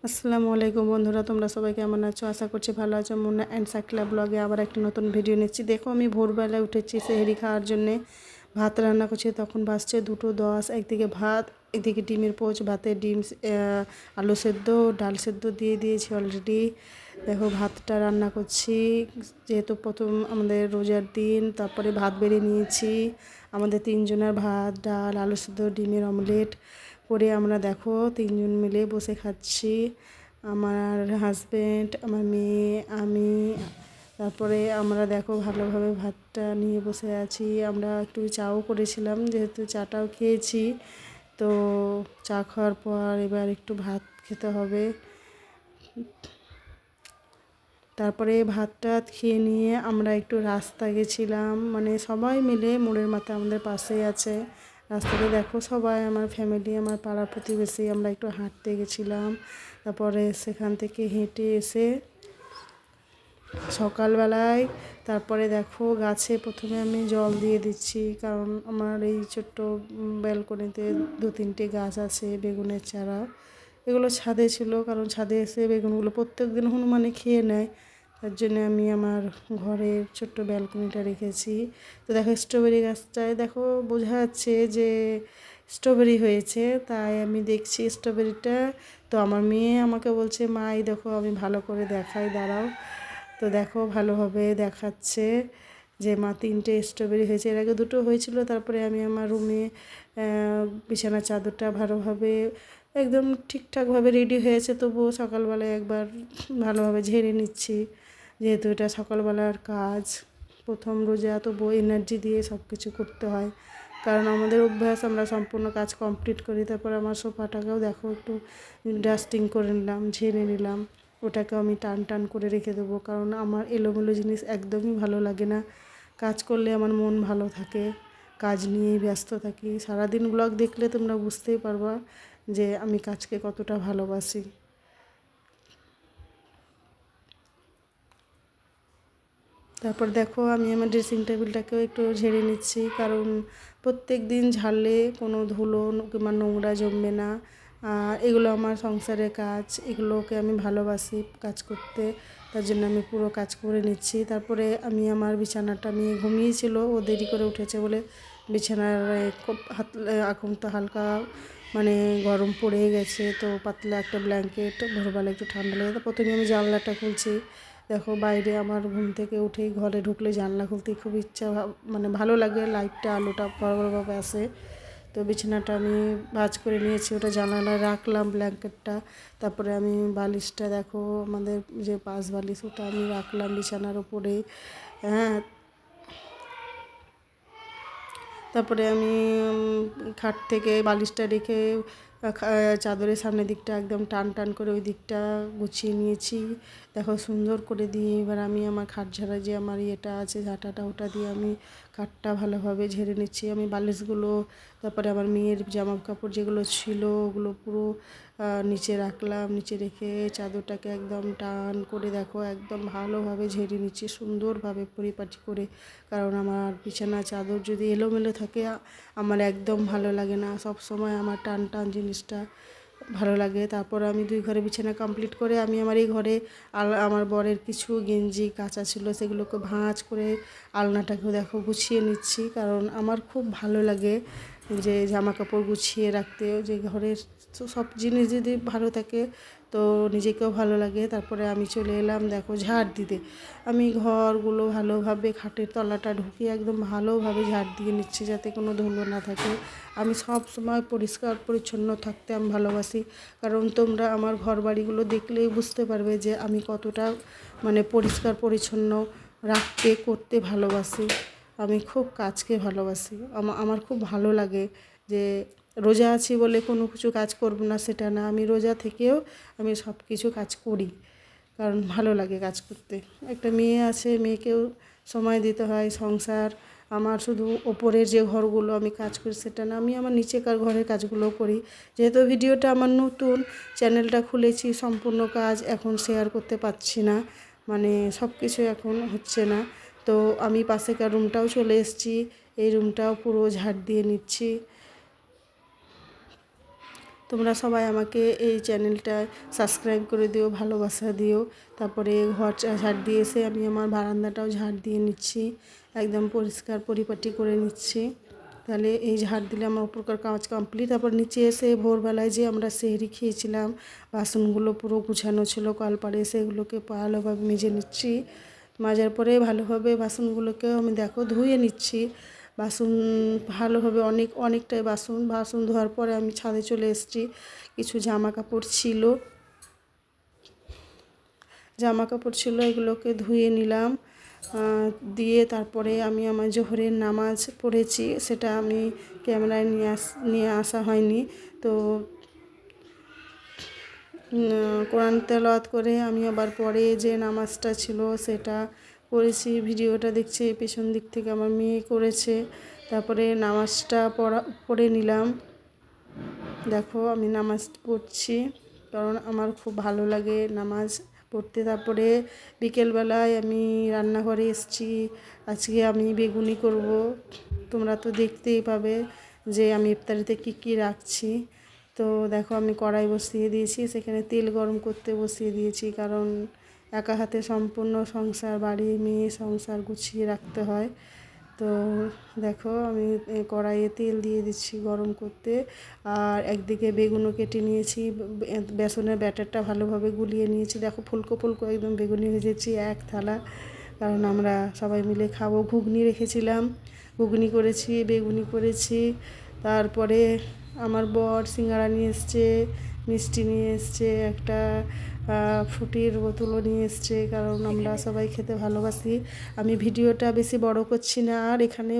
আসসালামু আলাইকুম বন্ধুরা, তোমরা সবাই কেমন আছো? আশা করছি ভালো আছো। মুন্না অ্যান্ড সাকিলা ব্লগে আবার একটা নতুন ভিডিও নিচ্ছি। দেখো, আমি ভোরবেলায় উঠেছি সেহরি খাওয়ার জন্যে। ভাত রান্না করছি, তখন বাজছে 2:10। একদিকে ভাত, একদিকে ডিমের পোচ, ভাতে ডিম, আলু সেদ্ধ, ডাল সেদ্ধ দিয়ে দিয়েছি অলরেডি। দেখো, ভাতটা রান্না করছি যেহেতু প্রথম আমাদের রোজার দিন। তারপরে ভাত বেড়ে নিয়েছি, আমাদের 3 জনের ভাত, ডাল, আলু সেদ্ধ, ডিমের অমলেট করে আমরা দেখো 3জন মিলে বসে খাচ্ছি। আমার হাজব্যান্ড, আমার মেয়ে, আমি। তারপরে আমরা দেখো ভালোভাবে ভাতটা নিয়ে বসে আছি। আমরা একটু চাও করেছিলাম, যেহেতু চাটাও খেয়েছি। তো চা খাওয়ার পর এবার একটু ভাত খেতে হবে। তারপরে ভাতটা খেয়ে নিয়ে আমরা একটু রাস্তা গেছিলাম, মানে সবাই মিলে। মোড়ের মাথা আমাদের পাশেই আছে। রাস্তাতে দেখো সবাই, আমার ফ্যামিলি, আমার পাড়া প্রতিবেশী, আমরা একটু হাঁটতে গেছিলাম। তারপরে সেখান থেকে হেঁটে এসে সকালবেলায় তারপরে দেখো গাছে প্রথমে আমি জল দিয়ে দিচ্ছি, কারণ আমার এই ছোট্ট ব্যালকনিতে 2-3টে গাছ আছে বেগুনের চারা। এগুলো ছাদে ছিল, কারণ ছাদে এসে বেগুনগুলো প্রত্যেক দিন হনুমানে খেয়ে নেয়। তার জন্য আমি আমার ঘরের ছোট্ট ব্যালকনিটা রেখেছি। তো দেখো, স্ট্রবেরি গাছটায় দেখো বোঝা যাচ্ছে যে স্ট্রবেরি হয়েছে, তাই আমি দেখছি স্ট্রবেরিটা। তো আমার মেয়ে আমাকে বলছে, মা এই দেখো, আমি ভালো করে দেখাই, দাঁড়াও। তো দেখো ভালোভাবে দেখাচ্ছে যে মা 3টে স্ট্রবেরি হয়েছে। এর আগে 2টো হয়েছিল। তারপরে আমি আমার রুমে বিছানার চাদরটা ভালোভাবে একদম ঠিকঠাকভাবে রেডি হয়েছে, তবুও সকালবেলায় একবার ভালোভাবে ঝেড়ে নিচ্ছি, যেহেতু এটা সকালবেলার কাজ। প্রথম রোজা, তবুও এনার্জি দিয়ে সব কিছু করতে হয়, কারণ আমাদের অভ্যাস আমরা সম্পূর্ণ কাজ কমপ্লিট করি। তারপর আমার সোফাটাকেও দেখো একটু ডাস্টিং করে নিলাম, ঝেড়ে নিলাম। ওটাকেও আমি টান টান করে রেখে দেবো, কারণ আমার এলোমেলো জিনিস একদমই ভালো লাগে না। কাজ করলে আমার মন ভালো থাকে, কাজ নিয়েই ব্যস্ত থাকি। সারাদিন ব্লগ দেখলে তোমরা বুঝতেই পারবা যে আমি কাজকে কতটা ভালোবাসি। তারপর দেখো, আমি আমার ড্রেসিং টেবিলটাকেও একটু ঝেড়ে নিচ্ছি, কারণ প্রত্যেক দিন ঝাড়লে কোনো ধুলো কিংবা নোংরা জমবে না। আর এগুলো আমার সংসারের কাজ, এগুলোকে আমি ভালোবাসি কাজ করতে। তার জন্য আমি পুরো কাজ করে নিচ্ছি। তারপরে আমি আমার বিছানাটা নিয়ে ঘুমিয়েছিল, ও দেরি করে উঠেছে বলে বিছানার খুব এখন তো হালকা মানে গরম পড়ে গেছে, তো পাতলা একটা ব্ল্যাঙ্কেট, ভোরবেলা একটু ঠান্ডা লেগে। প্রথমে আমি জানলাটা খুলছি। দেখো, বাইরে আমার ঘুম থেকে উঠেই ঘরে ঢুকলে জানলা খুলতে খুব ইচ্ছা, মানে ভালো লাগে, লাইটটা আলোটা বড়োভাবে আসে। তো বিছানাটা আমি ভাঁজ করে নিয়েছি, ওটা জানালায় রাখলাম ব্ল্যাঙ্কেটটা। তারপরে আমি বালিশটা দেখো, আমাদের যে পাশ বালিশ, ওটা আমি রাখলাম বিছানার উপরে। হ্যাঁ, তারপরে আমি খাট থেকে বালিশটা রেখে চাদরের সামনের দিকটা একদম টান টান করে ওই দিকটা গুছিয়ে নিয়েছি। দেখো সুন্দর করে দিয়ে এবার আমি আমার খাট ঝাড়া যে আমার ইয়েটা আছে, ঝাঁটাটা, ওটা দিয়ে আমি খাটটা ভালোভাবে ঝেড়ে নিচ্ছি। আমি বালিশগুলো, তারপরে আমার মেয়ের জামা কাপড় যেগুলো ছিল ওগুলো পুরো নিচে রাখলাম। নিচে রেখে চাদরটাকে একদম টান করে দেখো একদম ভালোভাবে ঝেড়ে নিচ্ছি, সুন্দরভাবে পরিপাটি করে। কারণ আমার বিছানা চাদর যদি এলোমেলো থাকে আমার একদম ভালো লাগে না। সব সময় আমার টান টান জিনিসটা ভালো লাগে। তারপর আমি 2 ঘরে বিছানা কমপ্লিট করে আমি আমার এই ঘরে আমার বরের কিছু গেঞ্জি কাঁচা ছিল, সেগুলোকে ভাঁজ করে আলনাটাকেও দেখো গুছিয়ে নিচ্ছি, কারণ আমার খুব ভালো লাগে যে জামা কাপড় গুছিয়ে রাখতে। যে ঘরের সব জিনিস যদি ভালো থাকে তো নিজেকেও ভালো লাগে। তারপরে আমি চলে এলাম দেখো ঝাড় দিতে। আমি ঘরগুলো ভালোভাবে খাটের তলাটা ঢুকিয়ে একদম ভালোভাবে ঝাড় দিয়ে নিচ্ছি, যাতে কোনো ধুলো না থাকে। আমি সব সময় পরিষ্কার পরিচ্ছন্ন থাকতে আমি ভালোবাসি, কারণ তোমরা আমার ঘর বাড়িগুলো দেখলেই বুঝতে পারবে যে আমি কতটা মানে পরিষ্কার পরিচ্ছন্ন রাখতে করতে ভালোবাসি। আমি খুব কাজকে ভালোবাসি। আমার খুব ভালো লাগে যে রোজা আছি বলে কোনো কিছু কাজ করব না সেটা না, আমি রোজা থেকেও আমি সব কিছু কাজ করি, কারণ ভালো লাগে কাজ করতে। একটা মেয়ে আছে, মেয়েকেও সময় দিতে হয়। সংসার আমার শুধু ওপরের যে ঘরগুলো আমি কাজ করি সেটা না, আমি আমার নিচেকার ঘরের কাজগুলোও করি। যেহেতু ভিডিওটা আমার নতুন, চ্যানেলটা খুলেছি, সম্পূর্ণ কাজ এখন শেয়ার করতে পারছি না, মানে সব কিছু এখন হচ্ছে না। তো আমি পাশেকার রুমটাও চলে এসেছি, এই রুমটাও পুরো ঝাড় দিয়ে নিচ্ছি। তো তোমরা সবাই আমাকে এই চ্যানেলটা সাবস্ক্রাইব করে দিও, ভালোবাসা দিও। তারপরে ঘর ঝাড় দিয়ে এসে আমি আমার বারান্দাটাও ঝাড় দিয়ে নিচ্ছি, একদম পরিষ্কার পরিপাটি করে নিচ্ছি। তাহলে এই ঝাড় দিলে আমার উপরকার কাজ কমপ্লিট। তারপর নিচে এসে ভোরবেলায় যে আমরা সেহরি খেয়েছিলাম, বাসনগুলো পুরো গুছানো ছিল কলপাড়ে, সেগুলোকে ভালোভাবে মেজে নিচ্ছি। মাজার পরে ভালোভাবে বাসনগুলোকেও আমি দেখো ধুয়ে নিচ্ছি। বাসন ভালোভাবে অনেকটাই বাসন ধোয়ার পরে আমি ছাদে চলে এসেছি। কিছু জামা কাপড় ছিল, এগুলোকে ধুয়ে নিলাম। দিয়ে তারপরে আমি আমার জোহরের নামাজ পড়েছি, সেটা আমি ক্যামেরায় নিয়ে আসা হয়নি। তো কোরআন তেলাওয়াত করে আমি আবার পরে যে নামাজটা ছিল সেটা করেছি। ভিডিওটা দেখছি পেছন দিক থেকে আমার মেয়ে করেছে। তারপরে নামাজটা পড়ে নিলাম। দেখো আমি নামাজ পড়ছি, কারণ আমার খুব ভালো লাগে নামাজ পড়তে। তারপরে বিকেলবেলায় আমি রান্নাঘরে এসেছি। আজকে আমি বেগুনি করব। তোমরা তো দেখতেই পাবে যে আমি ইফতারিতে কী রাখছি। তো দেখো আমি কড়াই বসিয়ে দিয়েছি, সেখানে তেল গরম করতে বসিয়ে দিয়েছি, কারণ একা হাতে সম্পূর্ণ সংসার, বাড়ি, মেয়ে, সংসার গুছিয়ে রাখতে হয়। তো দেখো আমি কড়াইয়ে তেল দিয়ে দিচ্ছি গরম করতে। আর একদিকে বেগুনও কেটে নিয়েছি, বেসনের ব্যাটারটা ভালোভাবে গুলিয়ে নিয়েছি। দেখো ফুলকো ফুলকো একদম বেগুনি ভেজেছি এক থালা, কারণ আমরা সবাই মিলে খাবো। ঘুগনি রেখেছিলাম, ঘুগনি করেছি, বেগুনি করেছি। তারপরে আমার বর সিঙ্গাড়া নিয়ে এসছে, মিষ্টি নিয়ে এসছে, একটা ফ্রুটির বোতলও নিয়ে এসছে, কারণ আমরা সবাই খেতে ভালোবাসি। আমি ভিডিওটা বেশি বড় করছি না, আর এখানে